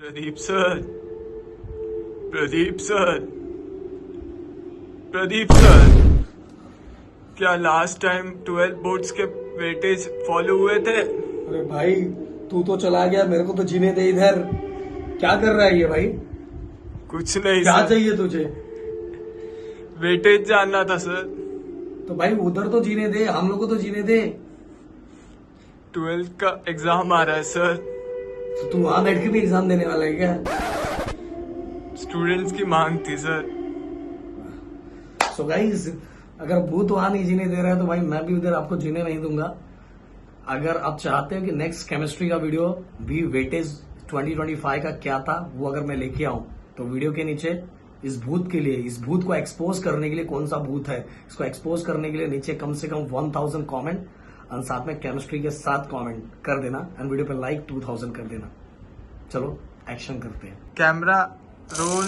Pradeep sir, Pradeep sir, Pradeep sir, क्या last time 12 boards के weightage follow हुए थे? अरे भाई, तू तो चला गया, मेरे को तो जीने दे इधर। क्या कर रहा है ये भाई? कुछ नहीं क्या सर, चाहिए तुझे? वेटेज जानना था सर। तो भाई उधर तो जीने दे, हम लोग को तो जीने दे। 12th का एग्जाम आ रहा है सर। तो तू वहां बैठ के भी एग्जाम देने वाला है क्या? स्टूडेंट्स की मांग थी सर। सो गाइस, अगर भूत वहां नहीं जीने दे रहा है तो भाई मैं भी उधर आपको जीने नहीं दूंगा। अगर आप चाहते हो कि नेक्स्ट केमिस्ट्री का वीडियो भी वेटेज 2025 का क्या था वो अगर मैं लेके आऊं, तो वीडियो के नीचे इस भूत के लिए, इस भूत को एक्सपोज करने के लिए, कौन सा भूत है इसको एक्सपोज करने के लिए नीचे कम से कम 1000 कमेंट और साथ में केमिस्ट्री के साथ कमेंट कर देना एंड वीडियो पे लाइक 2000 कर देना। चलो एक्शन करते हैं। Camera roll,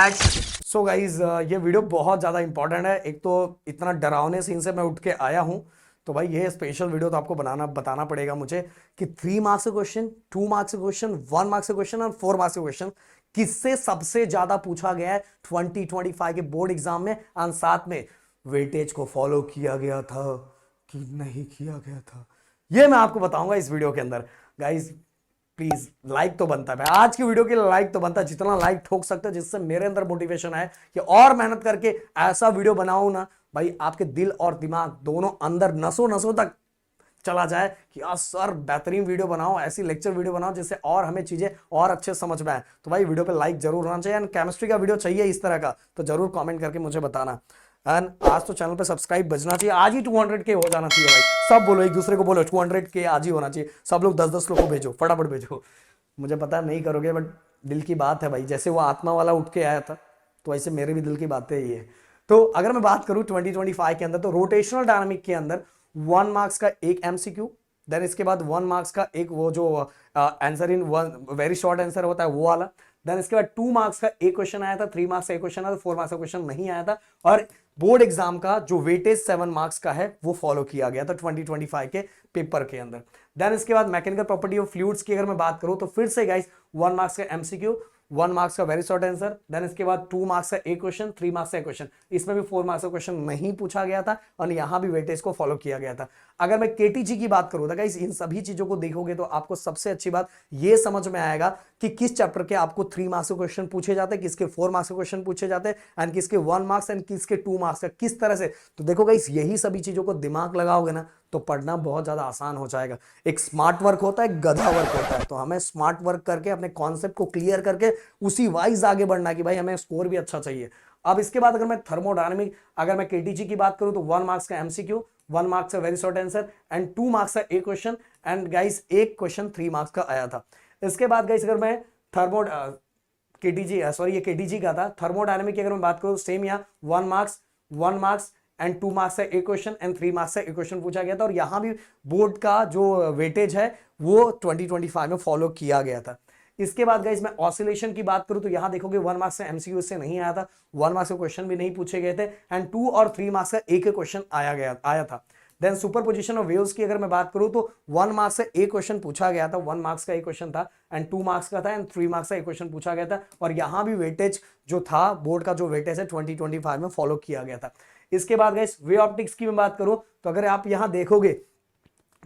action. So guys, ये वीडियो बहुत ज़्यादा इंपॉर्टेंट है। एक तो इतना डरावने सीन से मैं उठ के आया हूं, तो भाई ये स्पेशल वीडियो तो आपको बताना पड़ेगा मुझे कि 3 मार्क्स का क्वेश्चन, 2 मार्क्स का क्वेश्चन, 1 मार्क्स का क्वेश्चन और 4 मार्क्स का क्वेश्चन किससे सबसे ज्यादा पूछा गया है 2025 के बोर्ड एग्जाम में, और साथ में वेटेज को फॉलो किया गया था कि नहीं किया गया था, ये मैं आपको बताऊंगा इस वीडियो के अंदर। गाइज प्लीज लाइक तो बनता है भाई, आज की वीडियो के लिए लाइक तो बनता है, जितना लाइक ठोक सकते हो जिससे मेरे अंदर मोटिवेशन है कि और मेहनत करके ऐसा वीडियो बनाऊं ना भाई, आपके दिल और दिमाग दोनों अंदर नसों नसों तक चला जाए कि यार सर बेहतरीन वीडियो बनाओ, ऐसी लेक्चर वीडियो बनाओ जिससे और हमें चीजें और अच्छे समझ में आए। तो भाई वीडियो पे लाइक जरूर होना चाहिए एंड केमिस्ट्री का वीडियो चाहिए इस तरह का तो जरूर कमेंट करके मुझे बताना। एंड आज तो चैनल पे सब्सक्राइब बजना चाहिए, आज ही 200 के हो जाना चाहिए भाई। सब बोलो, एक दूसरे को बोलो 200 के आज ही होना चाहिए। सब लोग 10-10 लोग को भेजो, फटाफट भेजो। मुझे पता है नहीं करोगे बट दिल की बात है भाई, जैसे वो आत्मा वाला उठ के आया था तो वैसे मेरे भी दिल की बातें ही है। तो अगर मैं बात करूं 2025 के अंदर, तो रोटेशनल डायनामिक के अंदर 1 मार्क्स का एक एमसीक्यू, देन इसके बाद 1 मार्क्स का एक वो जो answer in one very short answer होता है वो वाला, देन इसके बाद 2 मार्क्स का एक क्वेश्चन आया था, 3 मार्क्स का एक क्वेश्चन आया था, 4 मार्क्स का क्वेश्चन नहीं आया था, और बोर्ड एग्जाम का जो वेटेज 7 मार्क्स का है वो फॉलो किया गया था 2025 के पेपर के अंदर। देन इसके बाद मैकेनिकल प्रॉपर्टी ऑफ फ्लूइड्स की अगर मैं बात करूं तो फिर से गाइस 1 मार्क्स का एमसीक्यू, 1 मार्क्स का वेरी शॉर्ट आंसर, देन इसके बाद 2 मार्क्स का एक क्वेश्चन, 3 मार्क्स का एक क्वेश्चन, इसमें भी 4 मार्क्स का क्वेश्चन नहीं पूछा गया था और यहां भी वेटेज को फॉलो किया गया था। अगर मैं केटीजी की बात करूं तो गाइस इन सभी चीजों को देखोगे तो आपको सबसे अच्छी बात यह समझ में आएगा कि किस चैप्टर के आपको 3 मार्क्स के क्वेश्चन पूछे जाते हैं, किसके 4 मार्क्स के क्वेश्चन पूछे जाते हैं एंड किसके 1 मार्क्स एंड किसके 2 मार्क्स का, किस तरह से। तो देखो गाइस यही सभी चीजों को दिमाग लगाओगे ना तो पढ़ना बहुत ज्यादा आसान हो जाएगा। एक स्मार्ट वर्क होता है, एक गधा वर्क होता है, तो हमें स्मार्ट वर्क करके अपने कॉन्सेप्ट को क्लियर करके उसी वाइज आगे बढ़ना कि भाई हमें स्कोर भी अच्छा चाहिए। अब इसके बाद अगर मैं थर्मोडायनामिक, अगर मैं केटीजी की बात करूं तो 1 मार्क्स का एमसीक्यू, 1 मार्क्स का very short answer and 2 marks का एक क्वेश्चन एंड गाइस एक क्वेश्चन 3 मार्क्स का आया था। इसके बाद गाइस अगर मैं थर्मो केटीजी, सॉरी ये केटीजी का था, थर्मोडायनामिक की अगर मैं बात करूं सेम यहाँ 1 मार्क्स, 1 मार्क्स एंड 2 मार्क्स से एक क्वेश्चन एंड 3 मार्क्स से एक क्वेश्चन पूछा गया था, और यहां भी बोर्ड का जो वेटेज है वो 2025 में फॉलो किया गया था। इसके बाद गाइस मैं ऑसिलेशन की बात करूं तो यहां देखोगे 1 मार्क्स से एमसीक्यू से नहीं आया था, 1 मार्क्स के क्वेश्चन भी नहीं पूछे गए थे एंड 2 और 3 मार्क्स का एक क्वेश्चन आया था। Then superposition of waves की अगर मैं बात करूं तो 1 मार्क्स से एक क्वेश्चन पूछा गया था, 1 मार्क्स का एक क्वेश्चन था एंड 2 मार्क्स का था एंड 3 मार्क्स का एक क्वेश्चन पूछा गया था, और यहां भी वेटेज जो था बोर्ड का जो वेटेज है 2025 में फॉलो किया गया था। इसके बाद गाइस वे ऑप्टिक्स की मैं बात करूं तो अगर आप यहां देखोगे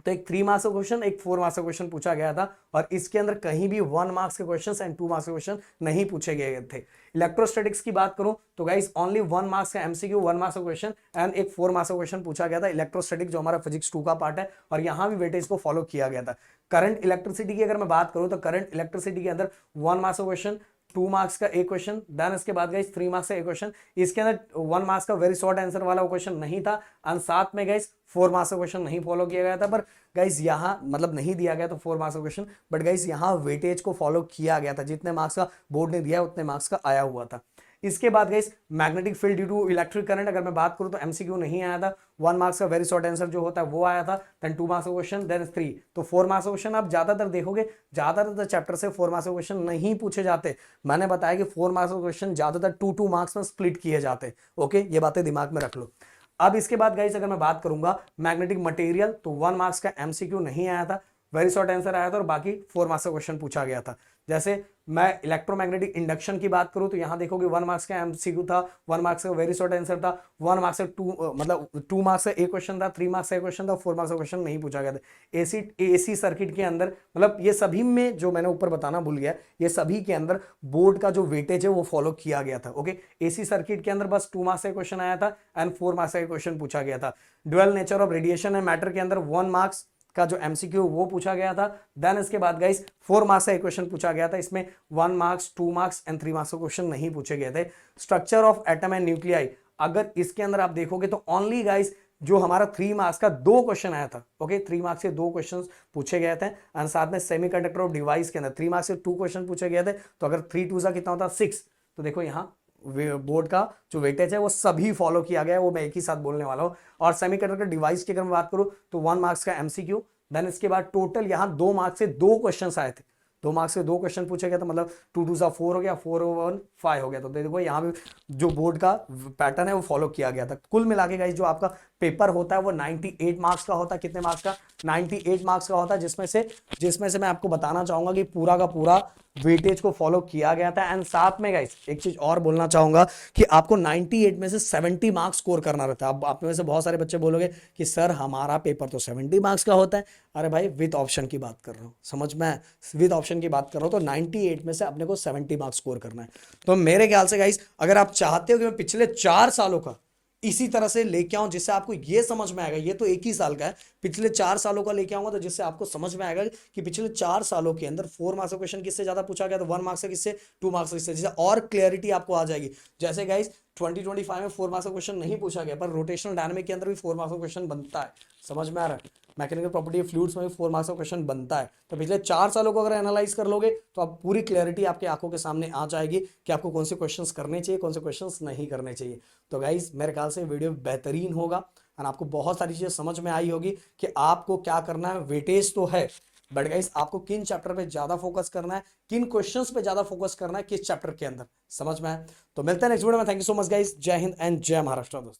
तो एक 3 मार्क्स का क्वेश्चन, एक 4 मार्क्स का क्वेश्चन पूछा गया था, और इसके अंदर कहीं भी 1 मार्क्स के क्वेश्चन एंड 2 मार्क्स के क्वेश्चन नहीं पूछे गए थे। इलेक्ट्रोस्टैटिक्स की बात करूं तो गाइस ओनली 1 मार्क्स का एमसीक्यू, 1 मार्क्स का क्वेश्चन एंड एक 4 मार्क्स का क्वेश्चन पूछा गया था, इलेक्ट्रोस्टैटिक जो हमारा फिजिक्स 2 का पार्ट है, और यहां भी वेटेज को फॉलो किया गया था। करंट इलेक्ट्रिसिटी की अगर मैं बात करूं तो करंट इलेक्ट्रिसिटी के अंदर 1 मार्क्स का क्वेश्चन, 2 मार्क्स का एक क्वेश्चन, देन इसके बाद गाइस 3 मार्क्स का एक क्वेश्चन, इसके अंदर 1 मार्क्स का वेरी शॉर्ट आंसर वाला वो क्वेश्चन नहीं था और साथ में गाइस 4 मार्क्स का क्वेश्चन नहीं फॉलो किया गया था, पर गाइस यहां मतलब नहीं दिया गया तो 4 मार्क्स का क्वेश्चन, बट गाइस यहां वेटेज को फॉलो किया गया था, जितने मार्क्स का बोर्ड ने दिया उतने मार्क्स का आया हुआ था। इसके बाद guys magnetic field due to electric current अगर मैं बात करूं तो एमसीक्यू नहीं आया था, 1 मार्क्स का वेरी शॉर्ट आंसर जो होता है वो आया था, देन 2 मार्क्स का क्वेश्चन, देन 3, तो 4 मार्क्स का क्वेश्चन। आप ज्यादातर देखोगे ज्यादातर चैप्टर से 4 मार्क्स का क्वेश्चन नहीं पूछे जाते, मैंने बताया कि 4 मार्क्स का क्वेश्चन ज्यादातर 2-2 मार्क्स में स्प्लिट किए जाते। ओके, ये बातें दिमाग में रख लो। अब इसके बाद गाइस अगर मैं बात करूंगा मैग्नेटिक मटेरियल तो 1 मार्क्स का एमसीक्यू नहीं आया था, वेरी शॉर्ट आंसर आया था, और बाकी 4 मार्क्स का क्वेश्चन पूछा गया था। जैसे मैं इलेक्ट्रोमैग्नेटिक इंडक्शन की बात करूं तो यहां देखोगे 1 मार्क्स का एमसीक्यू था, 1 मार्क्स का वेरी शॉर्ट आंसर था, 1 मार्क्स का 2 मार्क्स का एक क्वेश्चन था, 3 मार्क्स का एक क्वेश्चन था, 4 मार्क्स का क्वेश्चन नहीं पूछा गया था। एसी सर्किट के अंदर मतलब ये सभी में जो मैंने ऊपर बताना भूल गया, ये सभी के अंदर बोर्ड का जो वेटेज है वो फॉलो किया गया था। ओके, एसी सर्किट के अंदर बस 2 मार्क्स का क्वेश्चन आया था एंड 4 मार्क्स का क्वेश्चन पूछा गया था। Dual nature of radiation and matter के अंदर 1 मार्क्स का जो एमसीक्यू वो पूछा गया था। देन इसके बाद गाइस 4 मार्क्स का क्वेश्चन पूछा गया था, इसमें 1 मार्क्स, 2 मार्क्स एंड 3 मार्क्स का क्वेश्चन नहीं पूछे गए थे। Structure of atom and nuclei, अगर इसके अंदर आप देखोगे तो ओनली गाइस जो हमारा 3 मार्क्स का 2 क्वेश्चन आया था। ओके, 3 मार्क्स से 2 क्वेश्चन पूछे गए थे एंड साथ में सेमीकंडक्टर ऑफ डिवाइस के अंदर 3 मार्क्स से 2 क्वेश्चन पूछे गए थे। तो अगर 3 2 सा कितना होता 6, तो देखो यहाँ बोर्ड का जो वेटेज है वो सभी फॉलो किया गया है, वो मैं एक ही साथ बोलने वाला हूं। और सेमीकंडक्टर डिवाइस की अगर मैं बात करूं तो 1 मार्क्स का एमसीक्यू, देन इसके बाद टोटल यहां 2 मार्क्स से 2 क्वेश्चंस आए थे। 2 मार्क्स से 2 क्वेश्चन पूछे गए, तो मतलब 2 2 सा 4 हो गया, 4 1 5 हो गया। तो देखो यहाँ भी जो बोर्ड का पैटर्न है वो फॉलो किया गया था। कुल मिला के गाइस जो आपका पेपर होता है वो 98 मार्क्स का होता है। कितने मार्क्स का? 98 मार्क्स का होता है, जिसमें से मैं आपको बताना चाहूंगा कि पूरा का पूरा वेटेज को फॉलो किया गया था। एंड साथ में गाइस एक चीज और बोलना चाहूंगा कि आपको 98 में से 70 मार्क्स स्कोर करना रहता है। अब आप में से बहुत सारे बच्चे बोलोगे कि सर हमारा पेपर तो 70 मार्क्स का होता है। अरे भाई विद ऑप्शन की बात कर रहा हूँ, समझ में, विद ऑप्शन की बात कर रहा हूँ। तो 98 में से अपने को 70 मार्क्स स्कोर करना है। तो मेरे ख्याल से गाइस अगर आप चाहते हो कि मैं पिछले 4 सालों का इसी तरह से लेके आऊं जिससे आपको ये समझ में आएगा, ये तो एक ही साल का है, पिछले 4 सालों का लेके आऊंगा तो जिससे आपको समझ में आएगा कि पिछले 4 सालों के अंदर 4 मार्क्स का क्वेश्चन किससे ज्यादा पूछा गया, तो 1 मार्क्स से किससे, 2 मार्क्स से किससे, जिससे और क्लैरिटी आपको आ जाएगी। जैसे गाइस 2025 में 4 मार्क्स का क्वेश्चन नहीं पूछा गया, पर रोटेशनल डायनामिक के अंदर भी 4 मार्क्स का क्वेश्चन बनता है, समझ में आ रहा है। मैकेनिकल प्रॉपर्टी ऑफ फ्लूइड्स में भी 4 मार्क्स का क्वेश्चन बनता है। तो पिछले 4 सालों को अगर एनालाइज कर लोगे तो आप पूरी क्लैरिटी आपकी आंखों के सामने आ जाएगी कि आपको कौन से क्वेश्चंस करने चाहिए, कौन से क्वेश्चंस नहीं करने चाहिए। तो गाइस मेरे ख्याल से वीडियो बेहतरीन होगा और आपको बहुत सारी चीजें समझ में आई होगी कि आपको क्या करना है। वेटेज तो है, बट गाइस आपको किन चैप्टर पे ज्यादा फोकस करना है, किन क्वेश्चंस पे ज्यादा फोकस करना है, किस चैप्टर के अंदर, समझ में आए। तो मिलते हैं नेक्स्ट वीडियो में। Thank you so much guys, जय हिंद एंड जय महाराष्ट्र दोस्तों।